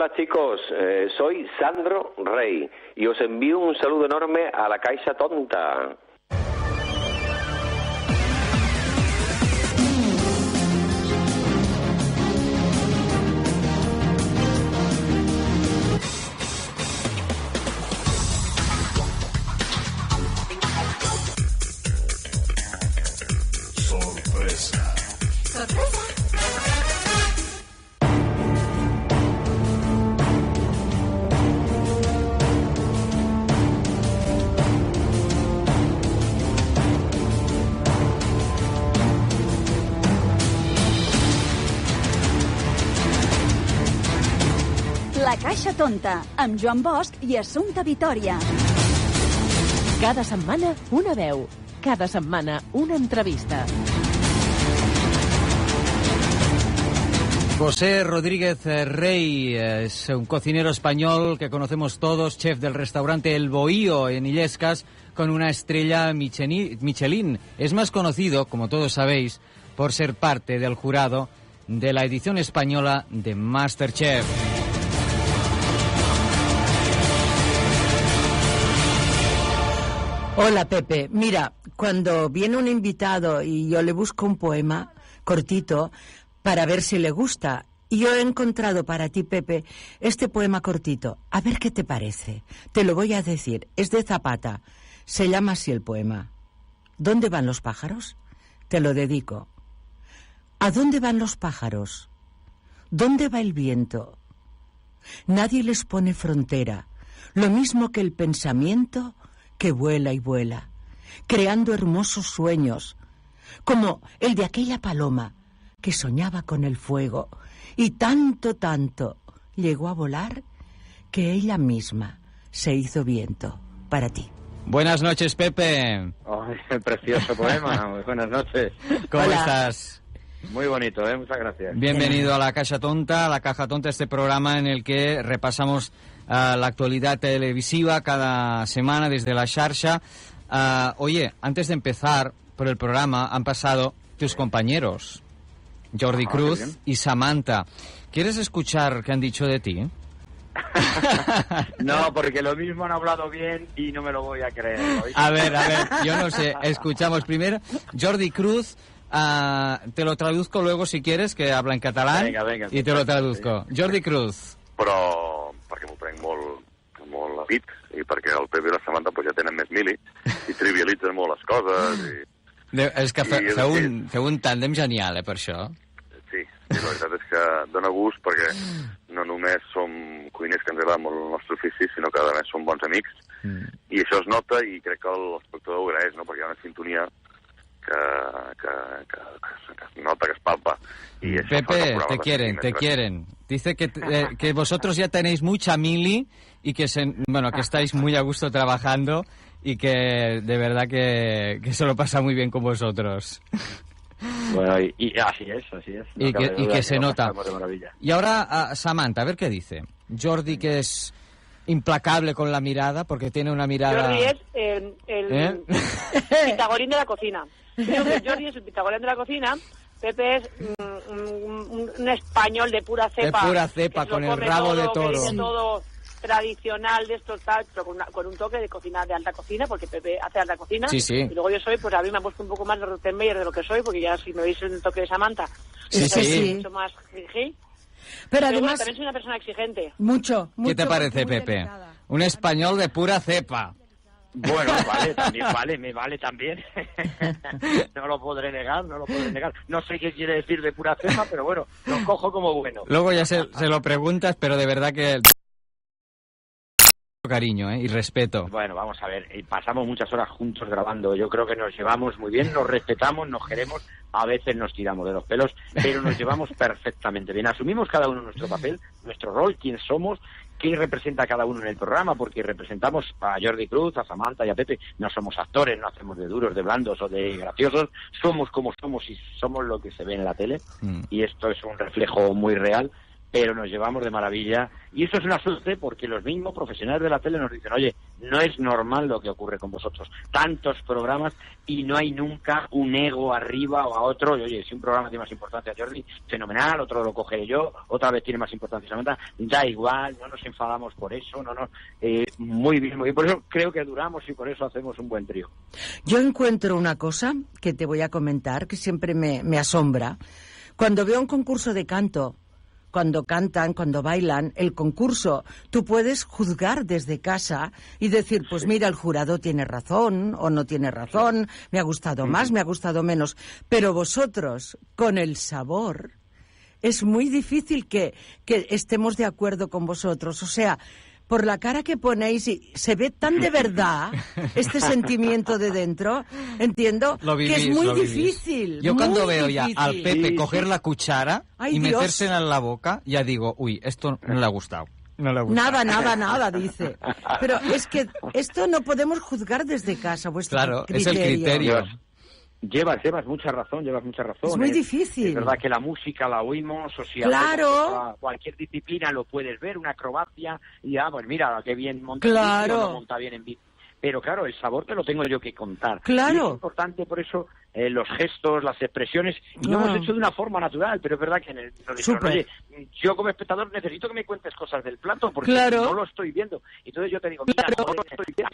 Hola chicos, soy Sandro Rey y os envío un saludo enorme a la Caixa Tonta. Sorpresa. Sorpresa. La Caixa Tonta, amb Joan Bosch i Assumpta Vitòria. Cada setmana una veu, cada setmana una entrevista. José Rodríguez Rey es un cocinero español que conocemos todos, chef del restaurante El Bohío en Illescas, con una estrella Michelin. Es más conocido, como todos sabéis, por ser parte del jurado de la edición española de MasterChef. Hola, Pepe. Mira, cuando viene un invitado y yo le busco un poema cortito para ver si le gusta, y yo he encontrado para ti, Pepe, este poema cortito. A ver qué te parece. Te lo voy a decir. Es de Zapata. Se llama así el poema. ¿Dónde van los pájaros? Te lo dedico. ¿A dónde van los pájaros? ¿Dónde va el viento? Nadie les pone frontera. Lo mismo que el pensamiento que vuela y vuela, creando hermosos sueños, como el de aquella paloma que soñaba con el fuego y tanto, tanto llegó a volar que ella misma se hizo viento para ti. Buenas noches, Pepe. Oh, precioso poema. Muy buenas noches. ¿Cómo estás? Muy bonito, muchas gracias. Bienvenido a La Caixa Tonta, La Caja Tonta, este programa en el que repasamos la actualidad televisiva cada semana desde la xarxa. Oye, antes de empezar por el programa han pasado tus compañeros, Jordi Cruz y Samantha. ¿Quieres escuchar qué han dicho de ti? No, porque lo mismo han hablado bien y no me lo voy a creer. ¿Oíste? A ver, yo no sé. Escuchamos primero Jordi Cruz. Te lo traduzco luego si quieres, que habla en catalán. Venga, y te lo traduzco. Jordi Cruz. Però perquè m'ho prenc molt a pit i perquè el Pepe i la Samantha pues, ja tenen més mili i trivialitzen molt les coses És que feu un tàndem genial, per això. Sí, la veritat és que dona gust perquè no només som cuiners que ens agrada molt el nostre ofici, sinó que a més som bons amics i això es nota i crec que l'espectador ho agraeix, no? Perquè hi ha una sintonia que se nota, que es palpa. Y eso Pepe, te quieren. Dice que vosotros ya tenéis mucha mili y que estáis muy a gusto trabajando y que de verdad que se lo pasa muy bien con vosotros. Bueno, y así es. No y que se nota. Y ahora, Samantha, a ver qué dice. Jordi, que es implacable con la mirada, porque tiene una mirada... Jordi es el Pitagorín de la cocina. Creo que Jordi es el Pitagorín de la cocina. Pepe es un español de pura cepa. De pura cepa, con el rabo de toro. Que dice todo tradicional de estos tal, pero con un toque de cocina, de alta cocina, porque Pepe hace alta cocina. Sí. Y luego yo soy, pues a mí me ha puesto un poco más de Rottenmeier de lo que soy, porque ya si me veis el toque de Samantha, sí. mucho más jiji. Pero además, bueno, también soy una persona exigente. Mucho. ¿Qué te parece, Pepe? Delicada. Un español de pura cepa. Bueno, me vale también. No lo podré negar. No sé qué quiere decir de pura cepa, pero bueno, lo cojo como bueno. Luego ya se lo preguntas, pero de verdad que... cariño, y respeto. Bueno, vamos a ver, pasamos muchas horas juntos grabando. Yo creo que nos llevamos muy bien, nos respetamos, nos queremos. A veces nos tiramos de los pelos, pero nos llevamos perfectamente bien. Asumimos cada uno nuestro papel, nuestro rol, quién somos, qué representa cada uno en el programa, porque representamos a Jordi Cruz, a Samantha y a Pepe. No somos actores, no hacemos de duros, de blandos o de graciosos. Somos como somos y somos lo que se ve en la tele. Y esto es un reflejo muy real, pero nos llevamos de maravilla. Y eso es una suerte porque los mismos profesionales de la tele nos dicen, oye, no es normal lo que ocurre con vosotros. Tantos programas y no hay nunca un ego arriba o a otro. Y, oye, si un programa tiene más importancia a Jordi, fenomenal, otro lo cogeré yo, otra vez tiene más importancia Samantha, da igual, no nos enfadamos por eso, muy bien, muy bien. Por eso creo que duramos y por eso hacemos un buen trío. Yo encuentro una cosa que te voy a comentar, que siempre me asombra. Cuando veo un concurso de canto, cuando cantan, cuando bailan, el concurso, tú puedes juzgar desde casa y decir, pues mira, el jurado tiene razón o no tiene razón, me ha gustado más, me ha gustado menos. Pero vosotros, con el sabor, es muy difícil que estemos de acuerdo con vosotros. O sea, por la cara que ponéis, y se ve tan de verdad este sentimiento de dentro, entiendo, que es muy difícil. Yo cuando veo difícil. ya al Pepe coger la cuchara Ay, y Dios. metérsela en la boca, ya digo, uy, esto no le ha gustado. No le ha gustado. Nada, dice. Pero es que esto no podemos juzgar desde casa, vuestro Claro, criterio. es el criterio. Llevas mucha razón. Es muy difícil. Es verdad que la música la oímos, o si Claro. hacemos cualquier disciplina lo puedes ver, una acrobacia, y pues mira, qué bien monta Claro. en bici, o no monta bien en bici. Pero claro, el sabor te lo tengo yo que contar. Claro. Y es importante por eso los gestos, las expresiones, y lo hemos hecho de una forma natural, pero es verdad que nos dijeron, oye, yo como espectador necesito que me cuentes cosas del plato, porque no lo estoy viendo. Entonces yo te digo, mira, no lo estoy viendo,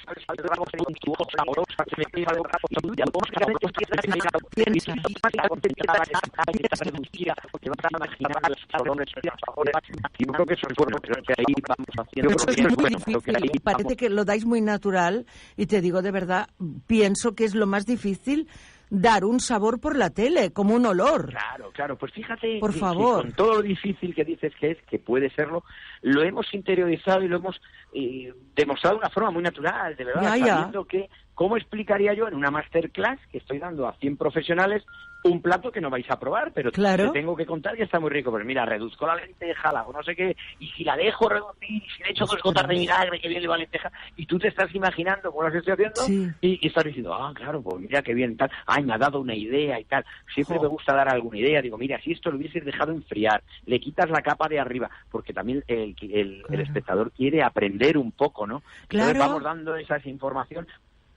y parece que lo dais muy natural, y te digo de verdad, pienso que es lo más difícil, dar un sabor por la tele, como un olor. Claro, pues fíjate, por favor, que con todo lo difícil que dices que es, que puede serlo, lo hemos interiorizado y lo hemos demostrado de una forma muy natural, de verdad, sabiendo que, ¿cómo explicaría yo en una masterclass que estoy dando a 100 profesionales un plato que no vais a probar, pero te tengo que contar que está muy rico? Pues mira, reduzco la lenteja, la hago no sé qué, y si la dejo reducir, y si le echo 2 gotas de vinagre, que bien le va la lenteja, y tú te estás imaginando cómo las estoy haciendo, y estás diciendo, claro, pues mira qué bien, tal, me ha dado una idea y tal. Siempre me gusta dar alguna idea, digo, mira, si esto lo hubieses dejado enfriar, le quitas la capa de arriba, porque también el espectador quiere aprender un poco, ¿no? Entonces vamos dando esa información.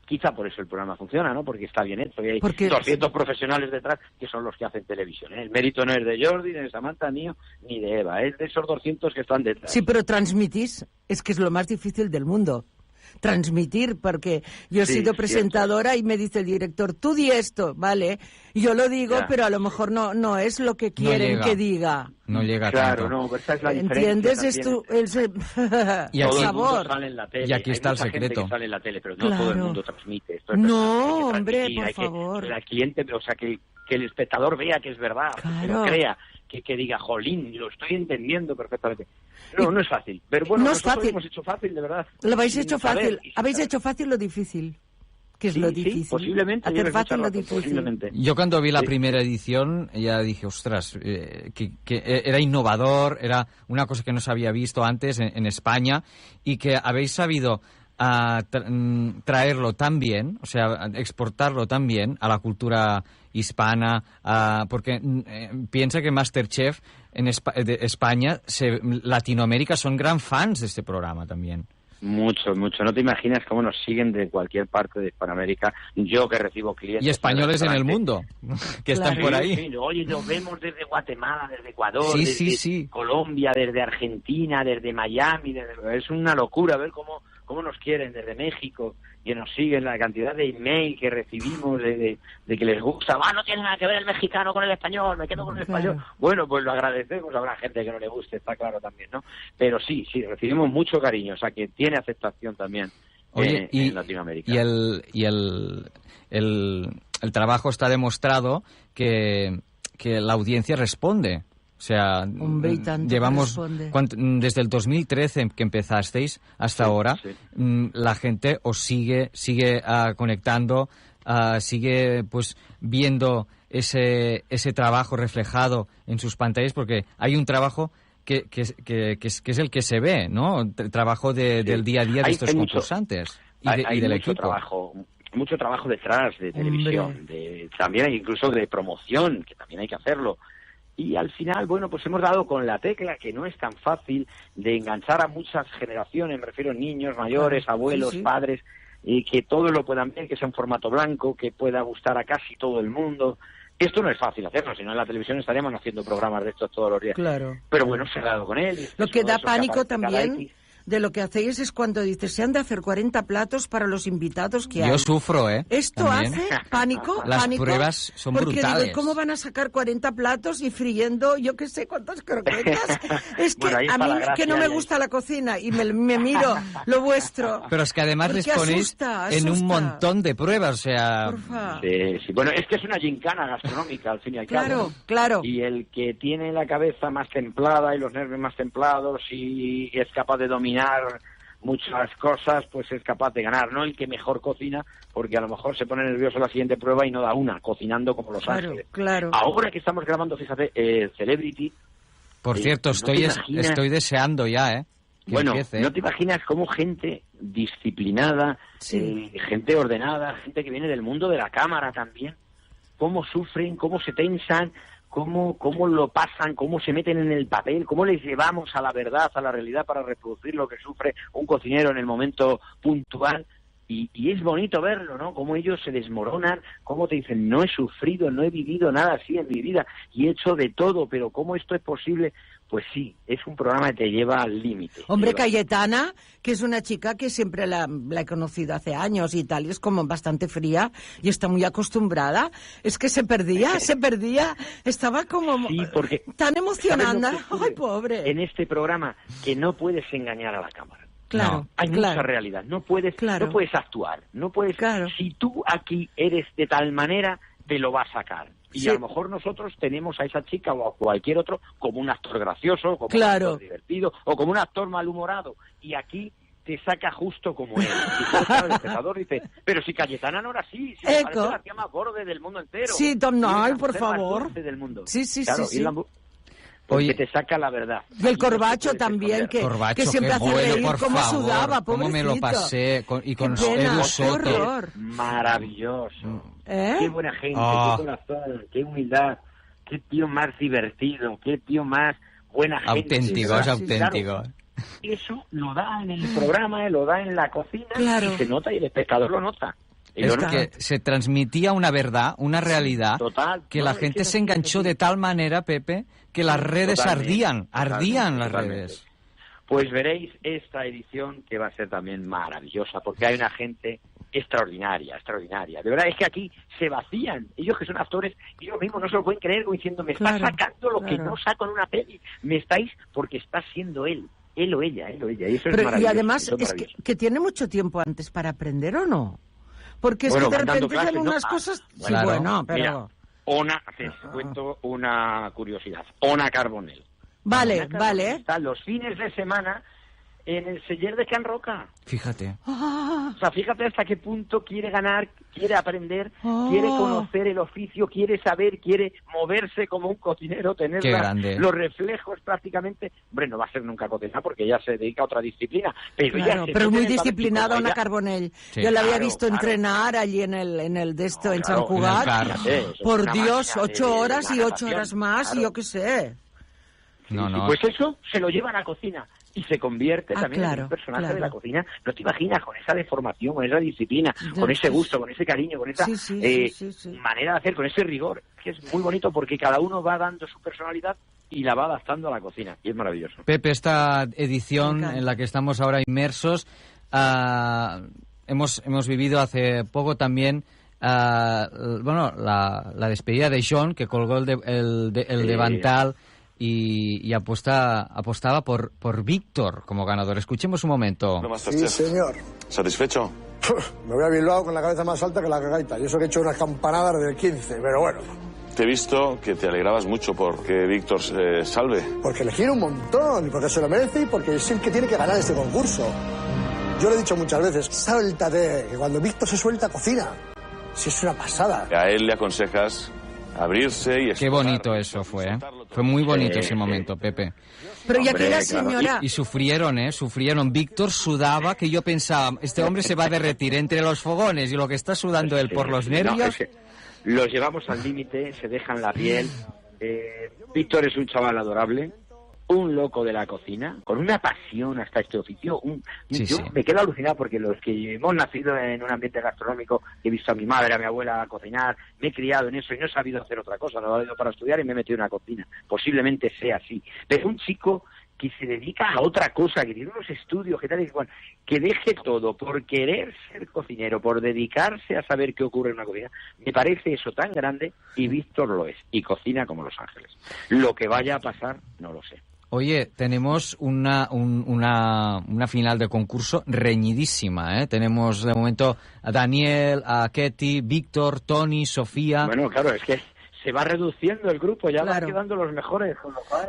Quizá por eso el programa funciona, ¿no? Porque está bien hecho. Y hay 200 profesionales detrás que son los que hacen televisión, ¿eh? El mérito no es de Jordi, ni de Samantha, ni de Eva. Es de esos 200 que están detrás. Sí, pero transmitís, es que es lo más difícil del mundo. Transmitir, porque yo he sido presentadora y me dice el director, tú di esto, ¿vale? Y yo lo digo, pero a lo mejor no es lo que quieren que diga. No llega tanto. Claro, no, pero esa es la diferencia. ¿Entiendes? Y aquí, todo el mundo sale en la tele. Y aquí está el secreto. Que sale en la tele, pero no todo el mundo transmite. Esto no, hombre, por favor. Que el cliente, o sea, que el espectador vea que es verdad, que lo crea, que diga, jolín, lo estoy entendiendo perfectamente. No es fácil. Pero bueno, no es fácil. Lo hemos hecho fácil, de verdad. Lo habéis hecho fácil. Habéis hecho fácil lo difícil. Que es lo difícil. Posiblemente. Hacer fácil lo difícil. Yo cuando vi la primera edición ya dije, ostras, que era innovador, era una cosa que no se había visto antes en España, y que habéis sabido traerlo tan bien, o sea, exportarlo tan bien a la cultura hispana, porque piensa que MasterChef de España, Latinoamérica son gran fans de este programa también. Mucho. No te imaginas cómo nos siguen de cualquier parte de Hispanoamérica. Yo que recibo clientes... Y españoles en el mundo, que están por ahí. Sí, oye, nos vemos desde Guatemala, desde Ecuador, desde Colombia, desde Argentina, desde Miami. Es una locura ver cómo nos quieren, desde México, que nos siguen, la cantidad de email que recibimos de que les gusta. No tiene nada que ver el mexicano con el español, me quedo con el español. Bueno, pues lo agradecemos, habrá gente que no le guste, está claro también, ¿no? Pero sí, recibimos mucho cariño, o sea que tiene aceptación también. Oye, en Latinoamérica. Y el trabajo está demostrado que la audiencia responde. O sea, llevamos desde el 2013 que empezasteis hasta ahora, la gente os sigue conectando, sigue pues viendo ese trabajo reflejado en sus pantallas, porque hay un trabajo que es el que se ve, ¿no? El trabajo del día a día de estos concursantes y del equipo. Mucho trabajo detrás de televisión, también incluso de promoción, que también hay que hacerlo. y al final, bueno, pues hemos dado con la tecla que no es tan fácil de enganchar a muchas generaciones, me refiero a niños, mayores, abuelos, padres, y que todos lo puedan ver, que sea un formato blanco, que pueda gustar a casi todo el mundo. Esto no es fácil hacerlo, si no en la televisión estaríamos haciendo programas de estos todos los días. Claro. Pero bueno, se ha dado con él. Lo que da pánico también de lo que hacéis es cuando dices, se han de hacer 40 platos para los invitados que hay. Yo sufro, ¿eh? Esto también. hace pánico. Las pánico, pruebas son porque brutales. Digo, ¿cómo van a sacar 40 platos y friendo yo qué sé cuántas croquetas? Es que bueno, a mí que no me gusta la cocina y me miro lo vuestro. Pero es que además les ponéis en un montón de pruebas, o sea... Porfa. Sí. Bueno, es que es una gincana gastronómica, al fin y al cabo. Claro. Y el que tiene la cabeza más templada y los nervios más templados y es capaz de dominar muchas cosas, pues es capaz de ganar, ¿no? El que mejor cocina, porque a lo mejor se pone nervioso en la siguiente prueba y no da una, cocinando como Los Ángeles. Claro. Ahora que estamos grabando, fíjate, Celebrity... Por cierto, estoy deseando ya, ¿eh? Bueno, empiece, no te imaginas cómo gente disciplinada, gente ordenada, gente que viene del mundo de la cámara también, cómo sufren, cómo se tensan, cómo lo pasan, cómo se meten en el papel, cómo les llevamos a la verdad, a la realidad para reproducir lo que sufre un cocinero en el momento puntual. Y es bonito verlo, ¿no? Cómo ellos se desmoronan, cómo te dicen, no he sufrido, no he vivido nada así en mi vida y he hecho de todo, pero ¿cómo esto es posible? Pues sí, es un programa que te lleva al límite. Hombre, Cayetana, que es una chica que siempre la he conocido hace años y tal, y es como bastante fría y está muy acostumbrada. Es que se perdía, estaba como tan emocionada. Ay, pobre. En este programa, que no puedes engañar a la cámara. Claro, no, hay mucha realidad. No puedes actuar, no puedes. Si tú aquí eres de tal manera, te lo va a sacar. Y a lo mejor nosotros tenemos a esa chica o a cualquier otro como un actor gracioso, como un actor divertido o como un actor malhumorado. Y aquí te saca justo como él. Y el espectador dice, pero si Cayetana no era así, si me parece la tía más borde del mundo entero. Sí, Tom, no, por favor. Del mundo. Sí. Porque te saca la verdad. Y el Corbacho también, que siempre hace reír cómo sudaba, pobrecito. Cómo me lo pasé, y con Edu Soto. Maravilloso. Qué buena gente, qué corazón, qué humildad, qué tío más divertido, qué tío más buena gente. Auténtico, es auténtico. Claro, eso lo da en el programa, lo da en la cocina, claro. Y se nota y el espectador lo nota. Es que se transmitía una verdad, una realidad, que la gente se enganchó de tal manera, Pepe, que las redes ardían las redes. Pues veréis esta edición que va a ser también maravillosa, porque hay una gente extraordinaria. De verdad, es que aquí se vacían. Ellos que son actores, ellos mismos no se lo pueden creer, como diciendo, me está sacando lo que no saco en una peli. Me estáis, porque está siendo él o ella. Y eso es maravilloso. Y además, es que tiene mucho tiempo antes para aprender, ¿o no? Porque es que de repente hacen unas cosas... Claro. pero... Mira, te cuento una curiosidad. Ona Carbonell. Vale. Está los fines de semana en el Celler de Can Roca. Fíjate. O sea, fíjate hasta qué punto quiere ganar, quiere aprender, quiere conocer el oficio, quiere saber, quiere moverse como un cocinero, tener los reflejos prácticamente. Hombre, no va a ser nunca cocinera porque ella se dedica a otra disciplina. Pero es muy disciplinada Ona Carbonell. Sí, yo la había visto entrenar allí en el de esto, en San Cugat. Por Dios, 8 horas y 8 horas más, y yo qué sé. Pues eso se lo lleva a la cocina. Y se convierte también en un personaje de la cocina. No te imaginas, con esa deformación, con esa disciplina, con ese gusto, con ese cariño, con esa manera de hacer, con ese rigor, que es muy bonito porque cada uno va dando su personalidad y la va adaptando a la cocina. Y es maravilloso. Pepe, esta edición en la que estamos ahora inmersos, hemos vivido hace poco también la despedida de John, que colgó el delantal. Y apostaba por Víctor como ganador. Escuchemos un momento. Sí, señor. ¿Satisfecho? Me voy a Bilbao con la cabeza más alta que la cagaita. Y eso que he hecho unas campanadas del 15, pero bueno. Te he visto que te alegrabas mucho porque Víctor salve. Porque le quiero un montón, y porque se lo merece y porque es el que tiene que ganar este concurso. Yo lo he dicho muchas veces, suéltate, que cuando Víctor se suelta, cocina. Si es una pasada. A él le aconsejas abrirse y explorar. Qué bonito eso fue, ¿eh? Fue muy bonito ese momento, Pepe. Pero y aquí la señora... Y sufrieron. Víctor sudaba, que yo pensaba, este hombre se va a derretir entre los fogones y lo que está sudando él por los nervios... Los llevamos al límite, se dejan la piel, Víctor es un chaval adorable, un loco de la cocina, con una pasión hasta este oficio. Yo me quedo alucinado porque los que hemos nacido en un ambiente gastronómico, he visto a mi madre, a mi abuela cocinar, me he criado en eso y no he sabido hacer otra cosa, no he ido para estudiar y me he metido en la cocina. Posiblemente sea así. Pero un chico que se dedica a otra cosa, que tiene unos estudios, que deje todo por querer ser cocinero, por dedicarse a saber qué ocurre en una cocina, me parece eso tan grande, y Víctor lo es, y cocina como Los Ángeles. Lo que vaya a pasar, no lo sé. Oye, tenemos una final de concurso reñidísima, ¿eh? Tenemos de momento a Daniel, a Ketty, Víctor, Tony, Sofía... Bueno, claro, es que se va reduciendo el grupo, ya van quedando los mejores.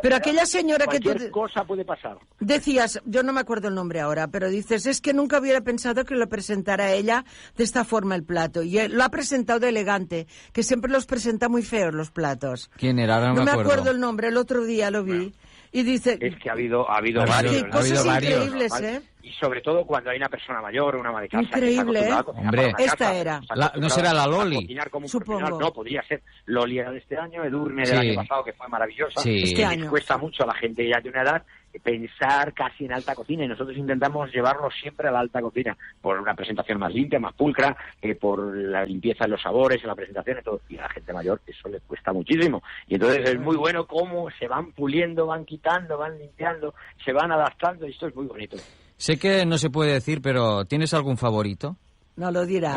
Pero aquella señora que tú... Cualquier cosa puede pasar. Decías, yo no me acuerdo el nombre ahora, pero dices, es que nunca hubiera pensado que lo presentara ella de esta forma el plato. Y lo ha presentado de elegante, que siempre los presenta muy feos los platos. ¿Quién era? Ahora no me acuerdo el nombre, el otro día lo vi. Bueno. Y dice... Es que ha habido varios. Cosas increíbles, ¿eh? Y sobre todo cuando hay una persona mayor o una ama de casa. Increíble, ¿eh? Hombre, esta era. ¿No será la Loli? Supongo. No, podría ser. Loli era de este año, Edurne del año pasado, que fue maravillosa. Sí. Este año. Les cuesta mucho a la gente ya de una edad pensar casi en alta cocina, y nosotros intentamos llevarlo siempre a la alta cocina, por una presentación más limpia, más pulcra, por la limpieza en los sabores, en la presentación y todo. Y a la gente mayor eso le cuesta muchísimo. Y entonces es muy bueno cómo se van puliendo, van quitando, van limpiando, se van adaptando, y esto es muy bonito. Sé que no se puede decir, pero ¿tienes algún favorito? No lo dirá,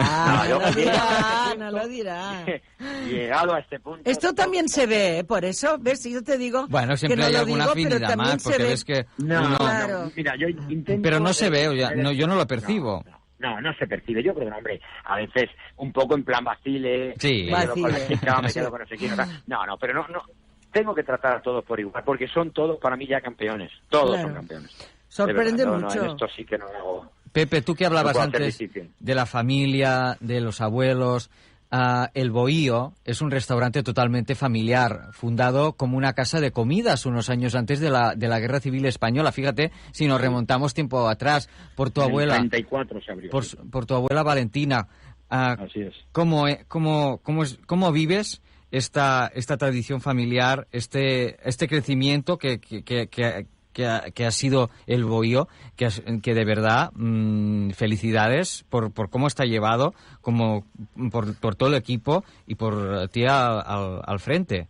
no lo dirá. Llegado a este punto... Esto también se ve, por eso, ¿ves? Yo te digo... Bueno, siempre que no hay lo alguna digo, afinidad más, porque ves que... No, mira, yo intento... Pero no se ve, yo no lo percibo. No se percibe. Yo creo que, hombre, a veces un poco en plan vacile, sí. me quedo con la chica, me quedo con no sé quién. No, pero no. Tengo que tratar a todos por igual, porque son todos para mí ya campeones. Todos son campeones. Sorprende mucho. En esto sí que no hago... Pepe, tú que hablabas antes de la familia, de los abuelos, El Bohío es un restaurante totalmente familiar, fundado como una casa de comidas unos años antes de la Guerra Civil Española. Fíjate, si nos remontamos tiempo atrás, por tu abuela. En el 34 se abrió. Por tu abuela Valentina. Así es. ¿Cómo vives esta tradición familiar, este crecimiento que ha sido El Bohío, que de verdad, felicidades por cómo está llevado, por todo el equipo y por ti al frente?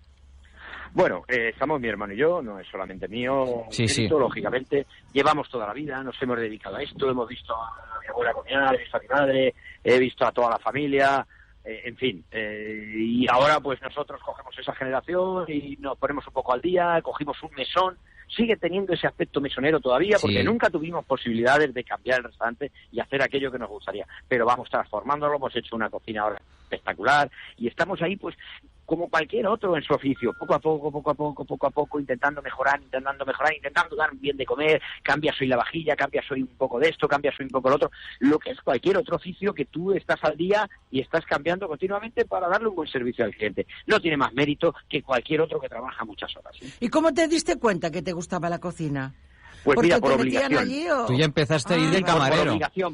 Bueno, estamos mi hermano y yo, no es solamente mío, sí. Lógicamente, llevamos toda la vida, nos hemos dedicado a esto, hemos visto a mi abuela cocinar, he visto a mi madre, he visto a toda la familia, en fin, y ahora pues nosotros cogemos esa generación y nos ponemos un poco al día, cogimos un mesón. Sigue teniendo ese aspecto mesonero todavía, porque nunca tuvimos posibilidades de cambiar el restaurante y hacer aquello que nos gustaría, pero vamos transformándolo, hemos hecho una cocina ahora espectacular y estamos ahí pues como cualquier otro en su oficio, poco a poco, intentando mejorar, intentando dar bien de comer, cambias hoy la vajilla, cambias hoy un poco de esto, cambias hoy un poco lo otro, lo que es cualquier otro oficio que tú estás al día y estás cambiando continuamente para darle un buen servicio al cliente. No tiene más mérito que cualquier otro que trabaja muchas horas. ¿Y cómo te diste cuenta que te gustaba la cocina? Pues mira, por obligación. Allí, ¿o? Tú ya empezaste a ir de camarero.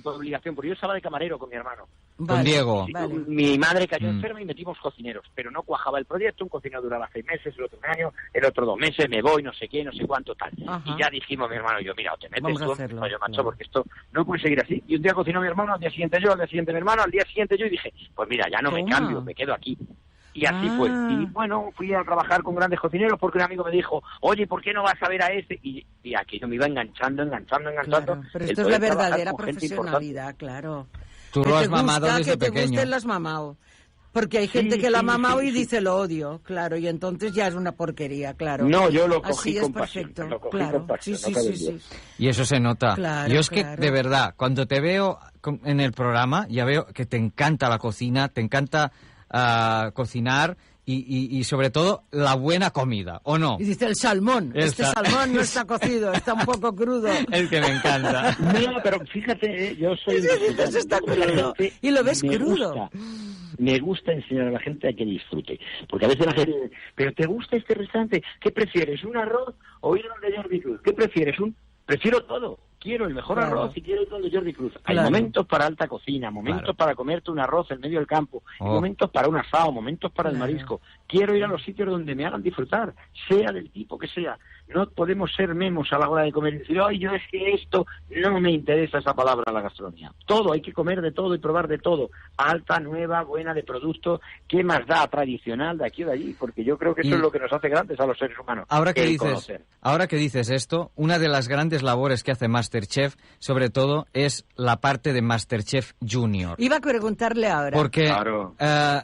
Por obligación, porque yo estaba de camarero con mi hermano. Con Diego. Vale. Mi madre cayó enferma y metimos cocineros, pero no cuajaba el proyecto. Un cocinero duraba 6 meses, el otro un año, el otro 2 meses, me voy, no sé qué, no sé cuánto, tal. Ajá. Y ya dijimos mi hermano y yo, mira, o te metes vamos tú, hacerlo, yo, macho, porque esto no puede seguir así. Y un día cocinó mi hermano, al día siguiente yo, al día siguiente mi hermano, al día siguiente yo, y dije, pues mira, ya no me cambio, me quedo aquí. Y así fue. Y bueno, fui a trabajar con grandes cocineros porque un amigo me dijo, oye, ¿por qué no vas a ver a ese? Y aquello me iba enganchando. Claro, pero esto es la verdadera profesionalidad, claro. Tú lo has mamado desde pequeño. Que te guste, lo has mamado. Porque hay gente que lo ha mamado y dice lo odio, claro, y entonces ya es una porquería, claro. No, yo lo cogí así con perfecto, pasión, claro. Sí. Y eso se nota. Claro, yo es que, de verdad, cuando te veo en el programa, ya veo que te encanta la cocina, te encanta cocinar y sobre todo la buena comida, ¿o no? Y dice el salmón. Salmón no está cocido, está un poco crudo. El que me encanta. No, pero fíjate, yo soy... Eso está crudo. Y lo ves crudo. Me gusta enseñar a la gente a que disfrute. Porque a veces la gente dice, ¿pero te gusta este restaurante? ¿Qué prefieres, un arroz o ir donde Jordi Cruz? ¿Qué prefieres? Prefiero todo. quiero el mejor Claro. arroz y quiero todo de Jordi Cruz. Hay Claro. momentos para alta cocina, momentos para comerte un arroz en medio del campo, hay momentos para un asado, momentos para el marisco. Quiero ir a los sitios donde me hagan disfrutar, sea del tipo que sea. No podemos ser memos a la hora de comer y decir, ay, yo es que esto no me interesa esa palabra en la gastronomía. Todo, hay que comer de todo y probar de todo. Alta, nueva, buena, de producto. ¿Qué más da? Tradicional, de aquí o de allí. Porque yo creo que eso es lo que nos hace grandes a los seres humanos. Ahora que conocer. dices esto, una de las grandes labores que hace MasterChef, sobre todo, es la parte de MasterChef Junior. Iba a preguntarle ahora. Porque Claro.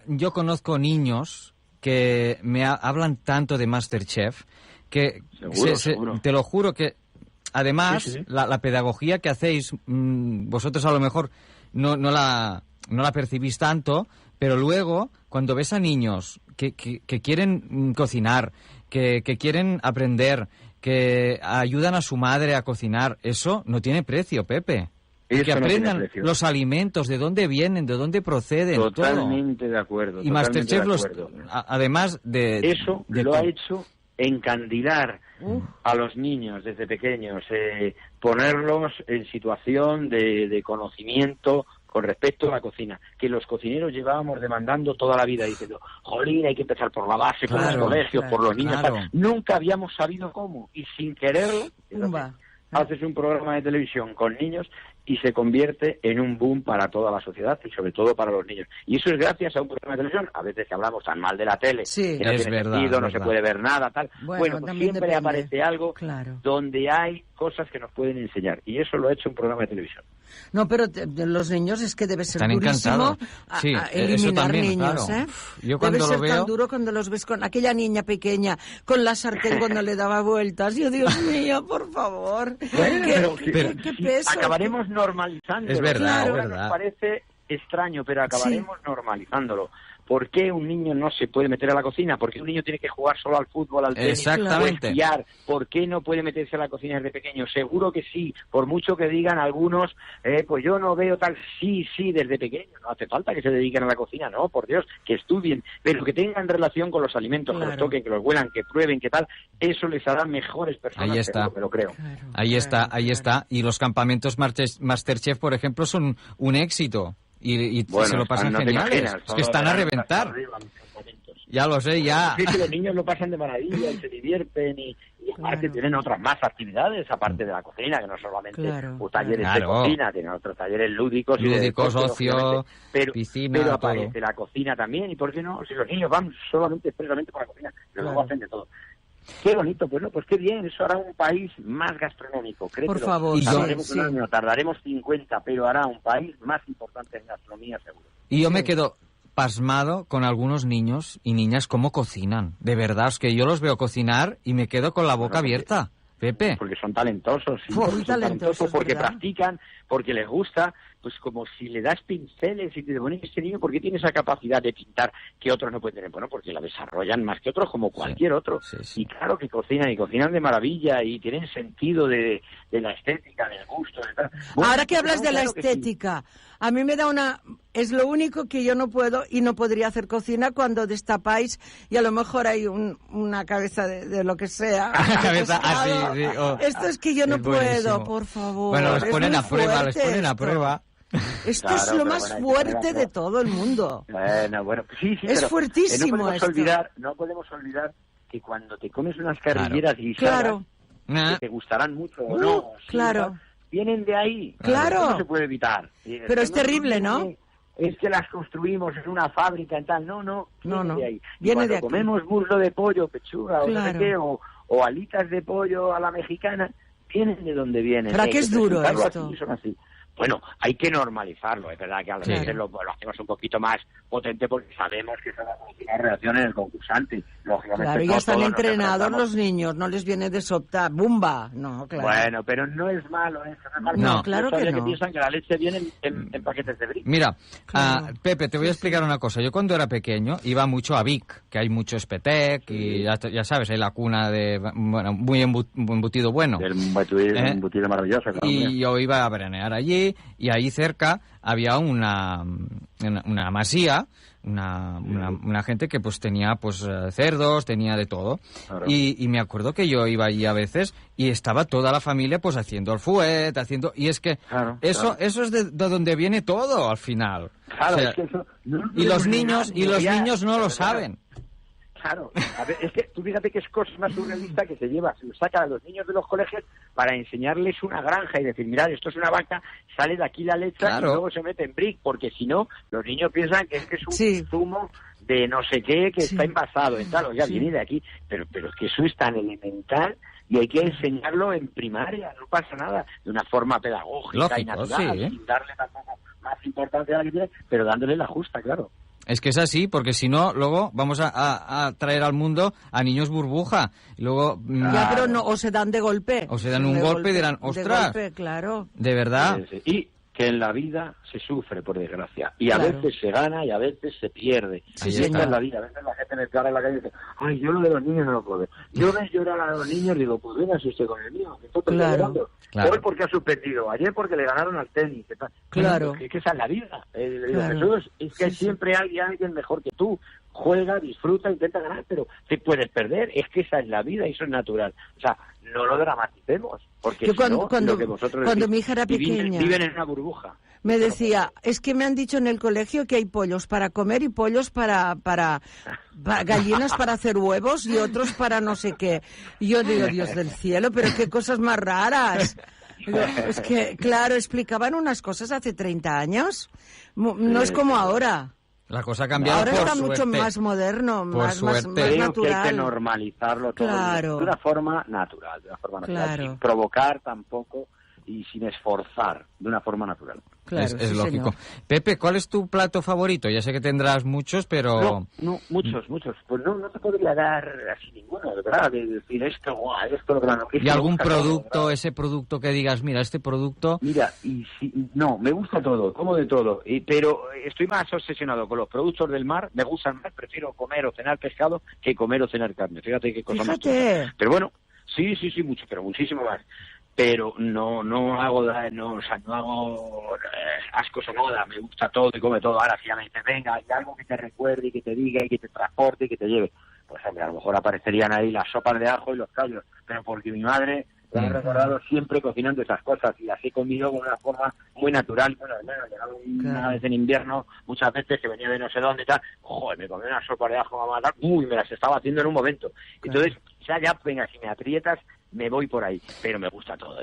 yo conozco niños que me hablan tanto de MasterChef que Seguro. te lo juro que además Sí. la pedagogía que hacéis, vosotros a lo mejor no la percibís tanto, pero luego cuando ves a niños que quieren cocinar, que quieren aprender, que ayudan a su madre a cocinar, eso no tiene precio, Pepe. Eso Que no aprendan tiene precio. los alimentos, de dónde vienen, de dónde proceden, Totalmente de acuerdo. y totalmente MasterChef, de acuerdo. además de... Eso de lo todo. ha hecho encandilar a los niños desde pequeños, ponerlos en situación de conocimiento con respecto a la cocina, que los cocineros llevábamos demandando toda la vida, diciendo, jolín, hay que empezar por la base, por los Claro, colegios, por los niños. claro. Nunca habíamos sabido cómo, y sin quererlo, Pumba. haces un programa de televisión con niños y se convierte en un boom para toda la sociedad y sobre todo para los niños. Y eso es gracias a un programa de televisión. A veces que hablamos tan mal de la tele, Sí. que no Es tiene verdad, sentido, es no se verdad. puede ver nada, tal. Bueno, Bueno, pues también siempre depende. aparece algo Claro. donde hay cosas que nos pueden enseñar. Y eso lo ha hecho un programa de televisión. No, pero de los niños es que debe ser Están durísimo encantados. Sí, eso eliminar también, niños, claro. ¿eh? Yo cuando debe ser lo veo- tan duro cuando los ves con aquella niña pequeña, con la sartén cuando le daba vueltas. Yo, Dios mío, por favor. ¿Qué peso? Acabaremos normalizándolo. Es verdad, Ahora es verdad. nos parece extraño, pero acabaremos normalizándolo. ¿Por qué un niño no se puede meter a la cocina? ¿Por qué un niño tiene que jugar solo al fútbol, al tenis, Exactamente. o esquiar? ¿Por qué no puede meterse a la cocina desde pequeño? Seguro que sí, por mucho que digan algunos, pues yo no veo tal, sí, desde pequeño. No hace falta que se dediquen a la cocina, no, por Dios, que estudien, pero que tengan relación con los alimentos, que los toquen, que los huelan, que prueben, que tal, eso les hará mejores personas, Ahí está. seguro, me lo creo. Ahí está. Y los campamentos Masterchef, por ejemplo, son un éxito. Y Bueno, se lo pasan no te geniales. imaginas, Es que todo están a verano reventar. hasta arriba, los campamentos. Ya lo sé, ya. Sí, que los niños lo pasan de maravilla y se divierten y aparte tienen otras más actividades aparte de la cocina, que no solamente talleres de Claro. cocina, tienen otros talleres lúdicos y de Lúdicos, deporte, ocio, lógicamente. pero, piscina, pero todo. aparece la cocina también, y por qué no, si los niños van solamente expresamente por la cocina, pero luego hacen de todo. Qué bonito, pues no, pues qué bien, eso hará un país más gastronómico, créetelo. Por favor, tardaremos sí, un sí. año, tardaremos 50, pero hará un país más importante en gastronomía, seguro. Y yo me quedo pasmado con algunos niños y niñas cómo cocinan. De verdad, es que yo los veo cocinar y me quedo con la boca abierta. Pepe. Porque son talentosos, sí, Muy porque son talentosos, porque ¿verdad? practican, porque les gusta, pues como si le das pinceles y te dices, bueno, este niño, ¿por qué tiene esa capacidad de pintar que otros no pueden tener? Bueno, porque la desarrollan más que otros, como cualquier otro. Y claro que cocinan, y cocinan de maravilla, y tienen sentido de la estética, del gusto, de tal. Bueno, Ahora que hablas de la claro que sí. estética, a mí me da una... Es lo único que yo no puedo y no podría hacer cocina cuando destapáis y a lo mejor hay una cabeza de lo que sea. Cabeza, pescado. sí, oh. Esto es que yo no Es puedo, buenísimo. por favor. Bueno, los Es ponen muy a prueba, les fuerte ponen a esto. prueba. Esto Claro, es lo pero más bueno, hay que poner a fuerte prueba. de todo el mundo. Bueno, sí, Es pero fuertísimo no podemos esto. no podemos olvidar que cuando te comes unas carrilleras guisadas, Claro. que te gustarán mucho o no, sí, claro. tal, vienen de ahí. Claro. Eso no se puede evitar. Y Pero es no, terrible, ¿no? Es que las construimos, es una fábrica y tal. No, viene de ahí. Y viene cuando de aquí. comemos muslo de pollo, pechuga o no sé Claro. qué, o alitas de pollo a la mexicana, vienen de donde vienen. ¿Para qué Hay es que duro presentarlo esto? así, son así. Bueno, hay que normalizarlo, es verdad que a veces lo hacemos un poquito más potente porque sabemos que eso va a producir reacción en el concursante. Lógicamente, Claro, ya no están todos nos entrenados enfrentamos. los niños, no les viene de sopta, ¡bumba! No, claro. Bueno, pero no es malo eso. No, claro que Todavía no. piensan que la leche viene en paquetes de brick. Mira, Pepe, te voy a explicar una cosa. Yo cuando era pequeño iba mucho a Vic, que hay mucho espetec y ya sabes, hay la cuna de, bueno, muy embutido bueno. El embutido maravilloso. Claro, Y yo iba a veranear allí allí y ahí cerca había una masía, una gente que pues tenía pues cerdos, tenía de todo. Claro. Y me acuerdo que yo iba allí a veces y estaba toda la familia pues haciendo el fuet, y es que eso es de donde viene todo al final. Claro, O sea, es que eso... y los niños no lo saben. Claro, a ver, es que tú fíjate que es cosa más surrealista que se lleva, se lo saca a los niños de los colegios para enseñarles una granja y decir, mirad, esto es una vaca, sale de aquí la leche y luego se mete en brick, porque si no, los niños piensan que es un zumo de no sé qué que está envasado en tal, o ya viene de aquí, pero es que eso es tan elemental y hay que enseñarlo en primaria, no pasa nada, de una forma pedagógica y natural, sin darle tampoco más importancia a la que tiene, pero dándole la justa, claro. Es que es así, porque si no, luego vamos a traer al mundo a niños burbuja. Y luego, ya, pero no, o se dan de golpe. O se dan un golpe y dirán, ostras. De golpe, claro. De verdad. Y que en la vida se sufre, por desgracia. Y a veces se gana y a veces se pierde. Sí, y esta es la vida. A veces la gente me cara en la calle y dice, ay, yo lo de los niños no lo puedo ver. Yo me llorar a los niños y digo, pues venga si usted con el mío. Claro. Hoy porque ha suspendido, ayer porque le ganaron al tenis. Claro. Es que esa es la vida. Le digo, Jesús, es que siempre hay alguien mejor que tú. Juega, disfruta, intenta ganar, pero te puedes perder. Es que esa es la vida y eso es natural. O sea, no lo dramaticemos. Porque lo que vosotros cuando mi hija era pequeña, viven en una burbuja. Me decía, es que me han dicho en el colegio que hay pollos para comer y pollos para gallinas para hacer huevos y otros para no sé qué. Y yo digo, Dios del cielo, pero qué cosas más raras. Digo, es que, claro, explicaban unas cosas hace 30 años. No es como ahora. La cosa ha cambiado. Ahora por está suerte. mucho más moderno, más Creo natural. que hay que normalizarlo todo de una forma natural, sin provocar tampoco y sin esforzar, de una forma natural. Claro, es lógico. Señor. Pepe, ¿cuál es tu plato favorito? Ya sé que tendrás muchos, pero... No, muchos. Pues no te podría dar así ninguno, de verdad, de decir esto lo que no. ¿Y algún producto, ese producto que digas, mira, este producto... Mira, me gusta todo, como de todo, pero estoy más obsesionado con los productos del mar, me gustan más, prefiero comer o cenar pescado que comer o cenar carne. Fíjate qué cosa más. Pero bueno, sí, mucho, pero muchísimo más. Pero no hago ascos o moda, me gusta todo y come todo. Ahora si ya me dices, venga, hay algo que te recuerde y que te diga y que te transporte y que te lleve, pues hombre, a lo mejor aparecerían ahí las sopas de ajo y los callos, pero porque mi madre me ha recordado siempre cocinando esas cosas y así conmigo con una forma muy natural. Bueno, llegaba una vez en invierno, muchas veces que venía de no sé dónde y tal, joder, me comí una sopa de ajo, mamá, me las estaba haciendo en un momento. Entonces, ya, venga, si me aprietas, me voy por ahí, pero me gusta todo.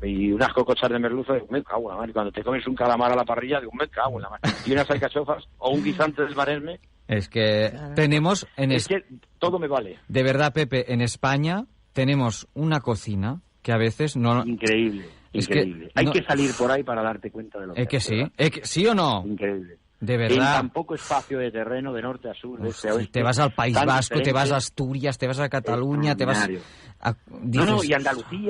Y unas cocochas de merluzo, digo, me cago en la madre. Cuando te comes un calamar a la parrilla, digo, me cago en la madre. Y unas alcachofas o un guisante del Maresme. Es que tenemos... Es que todo me vale. De verdad, Pepe, en España tenemos una cocina que a veces no... Increíble. Hay que salir por ahí para darte cuenta de lo que es que sí. ¿Sí o no? Increíble. De verdad. En tan poco espacio de terreno, de norte a sur, de este a oeste. Te vas al País Vasco, te vas a Asturias, te vas a Cataluña, te vas... y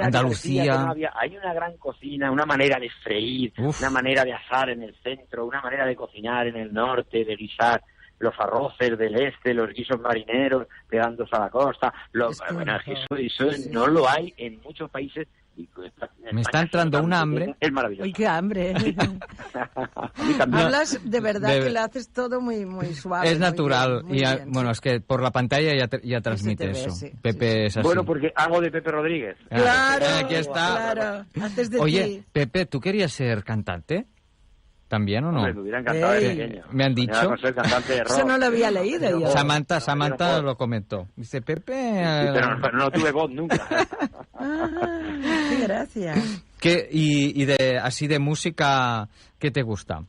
Andalucía. Hay una gran cocina, una manera de freír, una manera de asar en el centro, una manera de cocinar en el norte, de guisar los arroces del este, los guisos marineros pegándose a la costa. Eso no lo hay en muchos países. Me está entrando un hambre. Es maravilloso. ¡Ay, qué hambre! Hablas de verdad que lo haces todo muy, muy suave. Es natural. Muy bien. Bueno, es que por la pantalla ya transmite eso. Pepe es así. Bueno, porque hago de Pepe Rodríguez. Claro, aquí está. Claro. Haces de Oye, ti. Pepe, ¿tú querías ser cantante? ¿También o no? Me hubiera encantado de pequeño. Me han dicho. Eso no lo había leído yo. Samantha lo comentó. Dice, Pepe... Sí, pero no tuve voz nunca. Gracias. Y así de música, ¿qué te gusta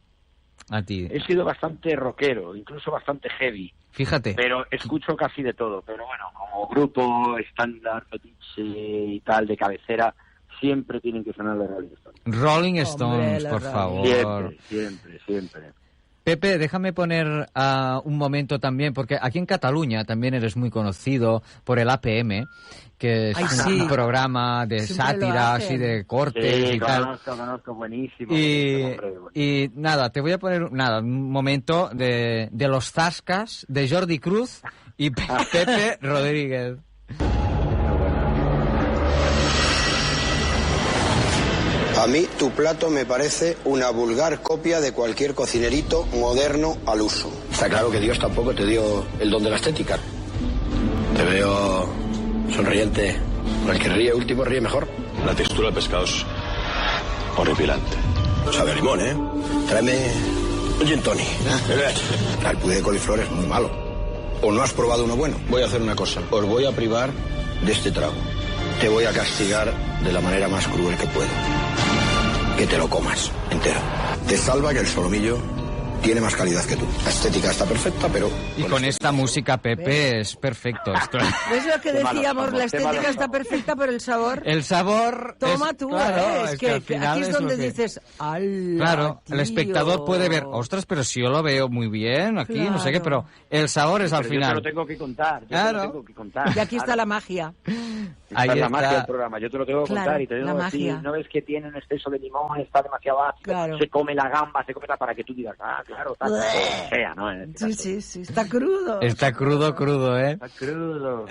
a ti? He sido bastante rockero, incluso bastante heavy. Fíjate. Pero escucho casi de todo. Pero bueno, como grupo estándar, fetiche y tal, de cabecera, siempre tienen que sonar los Rolling Stones. Rolling Stones, por favor. Siempre. Pepe, déjame poner un momento también, porque aquí en Cataluña también eres muy conocido por el APM, que es un programa de sátira, así de cortes y tal. Conozco, buenísimo. Y nada, te voy a poner un momento de los Zascas de Jordi Cruz y Pepe Rodríguez. A mí tu plato me parece una vulgar copia de cualquier cocinerito moderno al uso. Está claro que Dios tampoco te dio el don de la estética. Te veo sonriente. El que ríe último ríe mejor. La textura del pescado es horripilante. Sabe a limón, ¿eh? Tráeme un gin tonic. El puré de coliflor es muy malo. ¿O no has probado uno bueno? Voy a hacer una cosa. Os voy a privar de este trago. Te voy a castigar de la manera más cruel que puedo. Que te lo comas entero. Te salva que el solomillo tiene más calidad que tú. La estética está perfecta, pero... Y con esta música, Pepe, es perfecto esto. ¿Ves lo que decíamos? La estética está perfecta, pero el sabor... El sabor... Toma tú, claro, es que al final aquí es donde lo que... dices... ¡Hala, Claro, tío! el espectador puede ver, ostras, pero si yo lo veo muy bien aquí, no sé qué, pero el sabor es al Pero final. Yo te lo tengo que contar. Claro. Tengo que contar. Y aquí está la magia. Ahí Está la está. magia del programa. Yo te lo tengo que Claro, contar y te digo la así, magia. no ves que tiene un exceso de limón, está demasiado ácido, Claro. se come la gamba, se come para que tú digas, claro, está como sea, ¿no? En este caso. Sí, está crudo. Está crudo, ¿eh? Está crudo.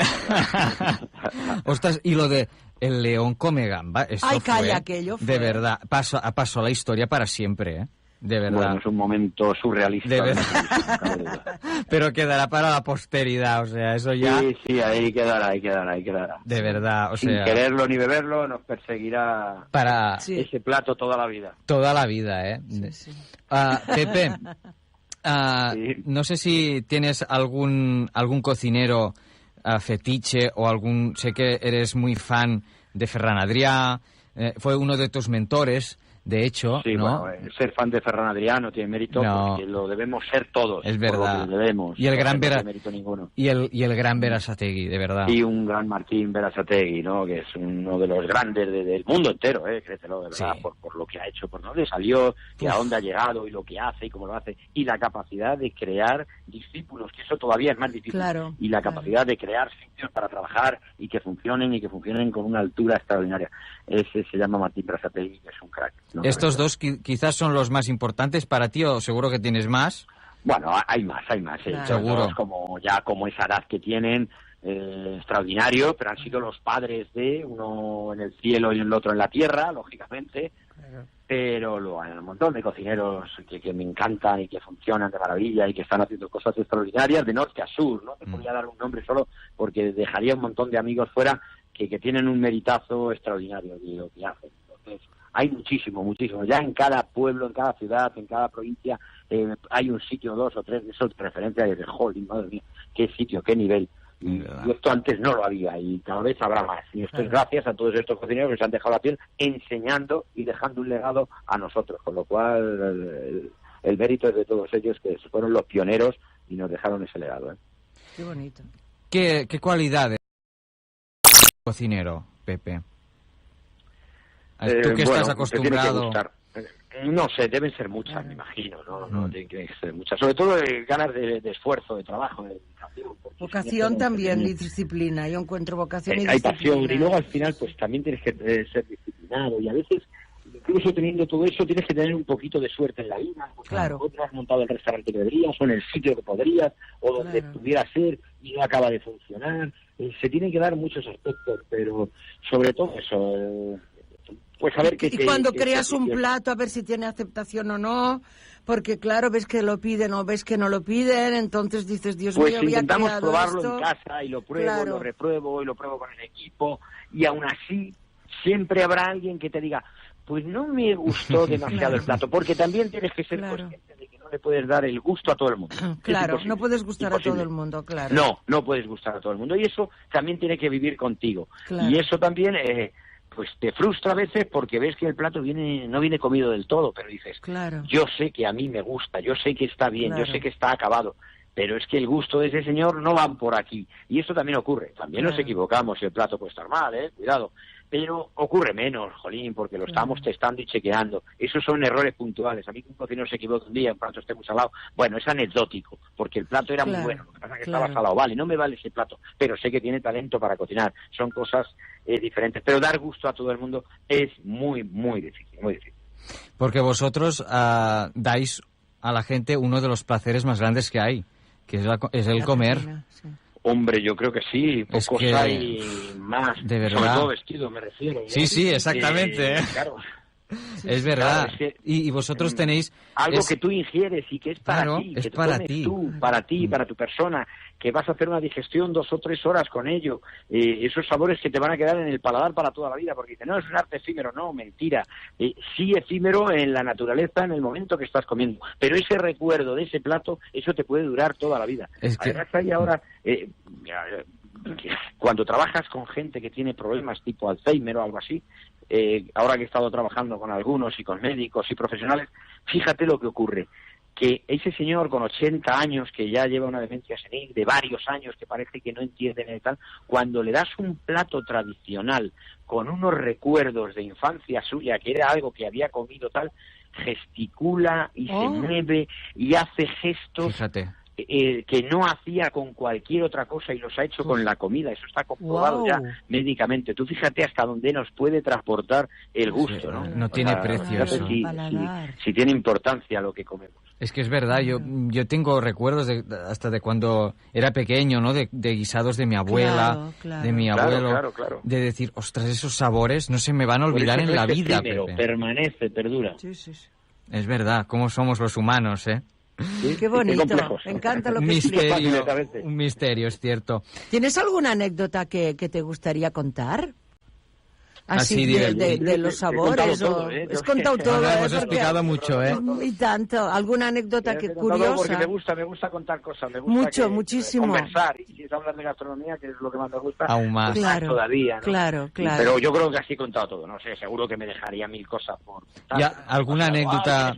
Ostras, y lo de el león come gamba, eso Ay, fue, calla, aquello fue. de verdad, pasó a la historia para siempre, ¿eh? De verdad. Bueno, es un momento surrealista. De verdad. Pero quedará para la posteridad, o sea, eso ya... Sí, ahí quedará. De verdad, o Sin sea... quererlo ni beberlo, nos perseguirá Para ese plato toda la vida. toda la vida, ¿eh? Pepe, no sé si tienes algún cocinero fetiche o algún... Sé que eres muy fan de Ferran Adrià, fue uno de tus mentores, de hecho, Sí, ¿no? bueno, ser fan de Ferran Adrià no tiene mérito, No. porque lo debemos ser todos. Es por lo verdad. que lo debemos. Y el No gran tiene mérito ninguno. y el gran Berasategui, de verdad. Y un gran Martín Berasategui, ¿no? Que es uno de los grandes del mundo entero, créetelo, de verdad, Sí. por lo que ha hecho, por dónde salió, y a dónde ha llegado, y lo que hace, y cómo lo hace, y la capacidad de crear discípulos, que eso todavía es más difícil. Claro, y la capacidad de crear sitios para trabajar y que funcionen con una altura extraordinaria. Ese se llama Martín Berasategui, que es un crack, ¿no? Estos dos quizás son los más importantes para ti, o seguro que tienes más. Bueno, hay más. Claro. Seguro. Dos como esa edad que tienen, extraordinario, pero han sido los padres de uno en el cielo y el otro en la tierra, lógicamente. Pero luego hay un montón de cocineros que me encantan y que funcionan de maravilla y que están haciendo cosas extraordinarias de norte a sur. No te podría dar un nombre solo porque dejaría un montón de amigos fuera que tienen un meritazo extraordinario de lo que hacen. Entonces, hay muchísimo. Ya en cada pueblo, en cada ciudad, en cada provincia, hay un sitio, 2 o 3 de esos de referencia de jolín, madre mía, qué sitio, qué nivel. Y esto antes no lo había y cada vez habrá más. Y esto es gracias a todos estos cocineros que se han dejado la piel enseñando y dejando un legado a nosotros. Con lo cual, el mérito es de todos ellos, que fueron los pioneros y nos dejaron ese legado. Qué bonito. ¿Qué cualidades cocinero, Pepe? Tú que estás acostumbrado... No sé, deben ser muchas, me imagino, no tienen que ser muchas. Sobre todo ganas de esfuerzo, de trabajo, de dedicación. Vocación también y disciplina. Yo encuentro vocación y hay disciplina. pasión y luego al final pues también tienes que ser disciplinado y a veces incluso teniendo todo eso tienes que tener un poquito de suerte en la vida. Claro. O no has montado el restaurante que deberías o en el sitio que podrías o donde pudiera ser y no acaba de funcionar. Se tienen que dar muchos aspectos, pero sobre todo eso... Pues a ver y cuando creas un plato, a ver si tiene aceptación o no, porque claro, ves que lo piden o ves que no lo piden, entonces dices, Dios mío, había intentamos creado probarlo esto. en casa y lo pruebo, Claro. lo repruebo y lo pruebo con el equipo y aún así siempre habrá alguien que te diga, pues no me gustó demasiado el plato, porque también tienes que ser consciente de que no le puedes dar el gusto a todo el mundo. Claro, Es no puedes gustar imposible. a todo el mundo, claro. No puedes gustar a todo el mundo y eso también tiene que vivir contigo. Claro. Y eso también pues te frustra a veces porque ves que el plato no viene comido del todo, pero dices, Claro. yo sé que a mí me gusta, yo sé que está bien, Claro. yo sé que está acabado, pero es que el gusto de ese señor no van por aquí. Y eso también ocurre. También nos Claro. equivocamos y el plato puede estar mal, cuidado. Pero ocurre menos, jolín, porque lo estamos testando y chequeando. Esos son errores puntuales. A mí que un cocinero se equivoca un día, un plato esté muy salado, bueno, es anecdótico, porque el plato era muy Claro, bueno. Lo que pasa es que claro. estaba salado. Vale, no me vale ese plato, pero sé que tiene talento para cocinar. Son cosas diferentes. Pero dar gusto a todo el mundo es muy, muy difícil, muy difícil. Porque vosotros dais a la gente uno de los placeres más grandes que hay, que es el comer. Hombre, yo creo que sí, pocos que, hay más, de verdad. sobre todo vestido, me refiero. Sí, sí, exactamente. Claro, Es verdad. Claro, es que, y vosotros tenéis... algo que tú ingieres y que es para Claro, ti, es que te para comes ti. tú, para ti, para tu persona, que vas a hacer una digestión 2 o 3 horas con ello, esos sabores que te van a quedar en el paladar para toda la vida, porque dicen, no, es un arte efímero, no, mentira, sí efímero en la naturaleza, en el momento que estás comiendo, pero ese recuerdo de ese plato, eso te puede durar toda la vida. Es que... Además hay ahora... cuando trabajas con gente que tiene problemas tipo Alzheimer o algo así, ahora que he estado trabajando con algunos y con médicos y profesionales, fíjate lo que ocurre, que ese señor con 80 años que ya lleva una demencia senil de varios años, que parece que no entiende ni tal, cuando le das un plato tradicional con unos recuerdos de infancia suya, que era algo que había comido tal, gesticula y se mueve y hace gestos. Fíjate. Que no hacía con cualquier otra cosa y los ha hecho con la comida. Eso está comprobado ya médicamente. Tú fíjate hasta dónde nos puede transportar el gusto, ¿no? No tiene precio eso. Si tiene importancia lo que comemos. Es que es verdad, yo tengo recuerdos hasta de cuando era pequeño, ¿no? De guisados de mi abuela, de mi abuelo, de decir, ostras, esos sabores no se me van a olvidar en la vida, Pepe. Permanece, perdura. Es verdad, cómo somos los humanos, ¿eh? Sí, qué bonito, me encanta lo que explicas. Un misterio, es cierto. ¿Tienes alguna anécdota que te gustaría contar? Así de los sabores. Has contado todo. Hemos explicado mucho, ¿eh? Y tanto. ¿Alguna anécdota que curiosa? Porque me gusta contar cosas. Me gusta muchísimo. Conversar. Y si es hablar de gastronomía, que es lo que más me gusta, aún más. Claro, todavía, ¿no? Claro. Pero yo creo que así he contado todo. No sé, seguro que me dejaría 1000 cosas por... Ya, ¿alguna anécdota,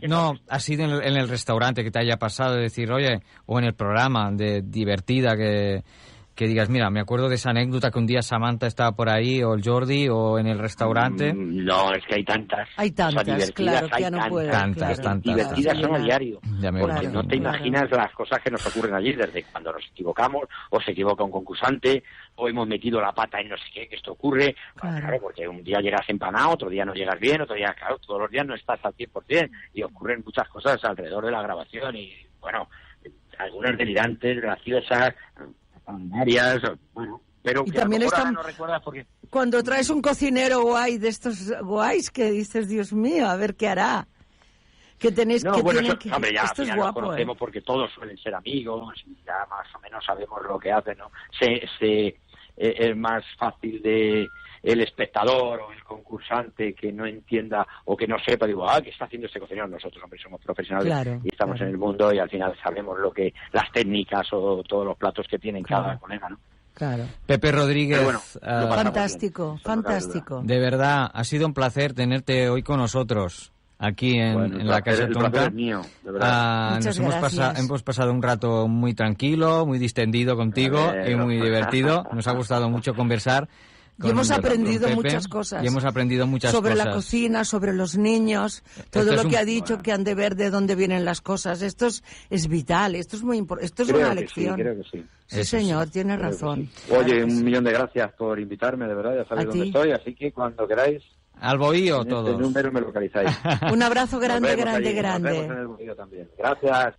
así en el restaurante que te haya pasado, de decir, oye, o en el programa, divertida, que digas, mira, me acuerdo de esa anécdota que un día Samantha estaba por ahí, o el Jordi, o en el restaurante? No, es que hay tantas. Hay tantas, claro, que ya no puedo. Tantas. Divertidas son a diario. Porque no te imaginas las cosas que nos ocurren allí, desde cuando nos equivocamos, o se equivoca un concursante, o hemos metido la pata en no sé qué, que esto ocurre. Claro, porque un día llegas empanado, otro día no llegas bien, otro día, claro, todos los días no estás al 100%, y ocurren muchas cosas alrededor de la grabación, y bueno, algunas delirantes, graciosas, bueno, pero y que también ahora no recuerdas porque... Cuando traes un cocinero guay de estos guays que dices, Dios mío, a ver qué hará. Que tenéis que hombre, ya esto al es final guapo, nos conocemos porque todos suelen ser amigos y ya más o menos sabemos lo que hacen, ¿no? Es más fácil de el espectador o el concursante que no entienda o que no sepa, digo, ¿qué está haciendo este cocinero? Nosotros, hombre, somos profesionales y estamos en el mundo y al final sabemos las técnicas o todos los platos que tienen cada colega, ¿no? Claro. Pepe Rodríguez, fantástico. De verdad, ha sido un placer tenerte hoy con nosotros aquí en la Caixa Tonta. Es mío, de verdad. Hemos pasado un rato muy tranquilo, muy distendido contigo y muy divertido. Nos ha gustado mucho conversar. Y hemos aprendido muchas cosas. Y hemos aprendido muchas sobre cosas. La cocina, sobre los niños, todo lo que ha dicho, que han de ver de dónde vienen las cosas. Esto es vital, esto es muy importante, esto es una lección. Sí, creo que sí. Sí, señor, tiene razón. Sí. Oye, un millón de gracias por invitarme, de verdad, ya sabéis dónde estoy, así que cuando queráis... Al Bohío, todos. Este número me localizáis. Un abrazo grande. Nos vemos en el Bohío también. Gracias.